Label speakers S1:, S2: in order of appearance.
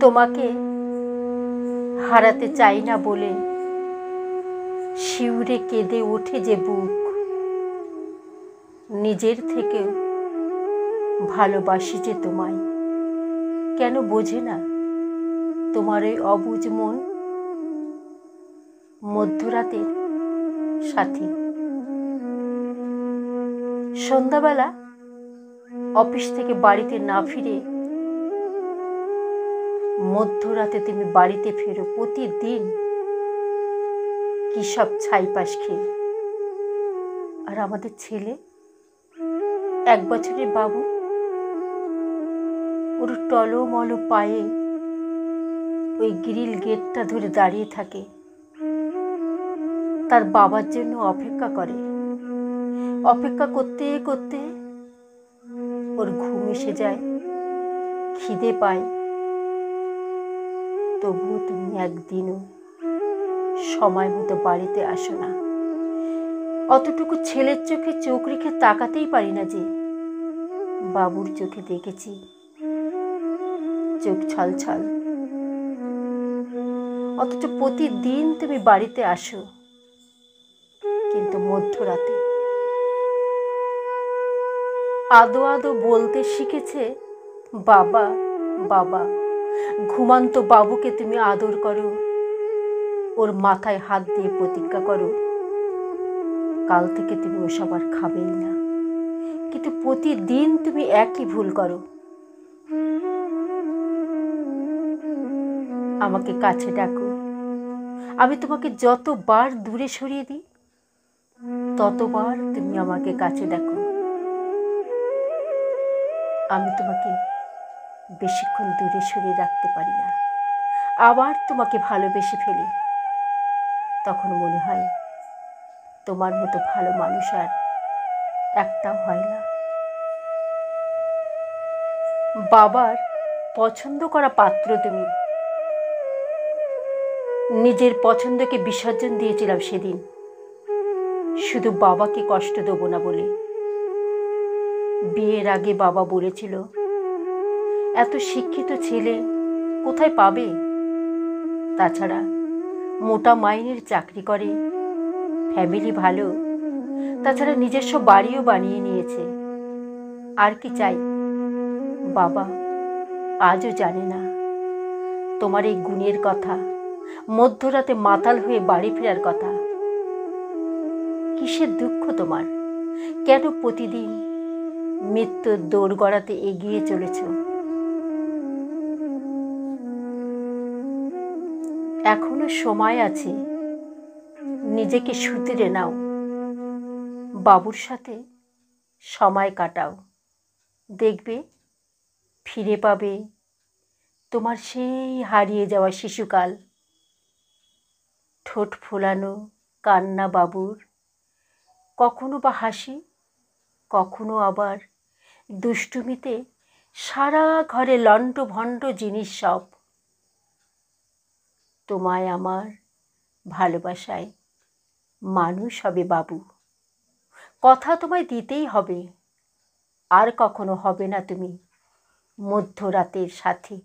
S1: তোমাকে হারাতে চাই না বলে শিউরে কেঁদে ওঠে যে বুক, নিজের থেকেও ভালোবাসি যে তোমায়। কেন বোঝে না তোমার ওই অবুঝ মন? মধ্যরাতের সাথী। সন্ধ্যাবেলা অফিস থেকে বাড়িতে না ফিরে মধ্যরাতে তুমি বাড়িতে ফেরো প্রতিদিন, কি সব ছাইপাশ খেয়ে। আর আমাদের ছেলে 1 বছরের বাবু, ওর টলমল পায়ে ওই গ্রিল গেটটা ধরে দাঁড়িয়ে থাকে, তার বাবার জন্য অপেক্ষা করে। অপেক্ষা করতে করতে ওর ঘুম এসে যায়, খিদে পায়, তবুও তুমি একদিনও সময় মতো বাড়িতে আসো না। অতটুকু ছেলের চোখে চোখ রেখে তাকাতেই পারি না যে বাবুর চোখে দেখেছি চোখ ছলছল। অথচ প্রতিদিন তুমি বাড়িতে আসো, কিন্তু মধ্যরাতে। আদো আদো বলতে শিখেছে বাবা বাবা। ঘুমান্ত বাবুকে তুমি আদর করো, ওর মাথায় হাত দিয়ে প্রতিজ্ঞা করো কাল থেকে তুমি ওসব আর খাবেই না। কিন্তু প্রতিদিন তুমি একই ভুল করো। আমাকে কাছে ডাকো, আমি তোমাকে যতবার দূরে সরিয়ে দিই ততবার তুমি আমাকে কাছে ডাকো। আমি তোমাকে বেশিক্ষণ দূরে সরিয়ে রাখতে পারি না। আবার তোমাকে ভালোবেসে ফেলি, তখন মনে হয় তোমার মতো ভালো মানুষ আর একটাও হয় না। বাবার পছন্দ করা পাত্র তুমি। নিজের পছন্দকে বিসর্জন দিয়েছিলাম সেদিন, শুধু বাবাকে কষ্ট দেবো না বলে। বিয়ের আগে বাবা বলেছিল এত শিক্ষিত ছেলে কোথায় পাবে, তাছাড়া মোটা মাইনের চাকরি করে, ফ্যামিলি ভালো, তাছাড়া নিজস্ব বাড়িও বানিয়ে নিয়েছে, আর কি চাই। বাবা আজও জানে না তোমার এই গুণের কথা, মধ্যরাতে মাতাল হয়ে বাড়ি ফেরার কথা। কিসের দুঃখ তোমার? কেন প্রতিদিন মৃত্যুর দৌড় গড়াতে এগিয়ে চলেছ? এখনো সময় আছে, নিজেকে শুধরে নাও, বাবুর সাথে সময় কাটাও, দেখবে ফিরে পাবে তোমার সেই হারিয়ে যাওয়া শিশুকাল। ঠোঁট ফোলানো কান্না বাবুর, কখনো বা হাসি, কখনো আবার দুষ্টুমিতে সারা ঘরে লণ্ঠভণ্ড জিনিস সব। তোমায় আমার ভালোবাসায় মানুষ হবে বাবু, কথা তোমায় দিতেই হবে। আর কখনো হবে না তুমি মধ্যরাতের সাথী।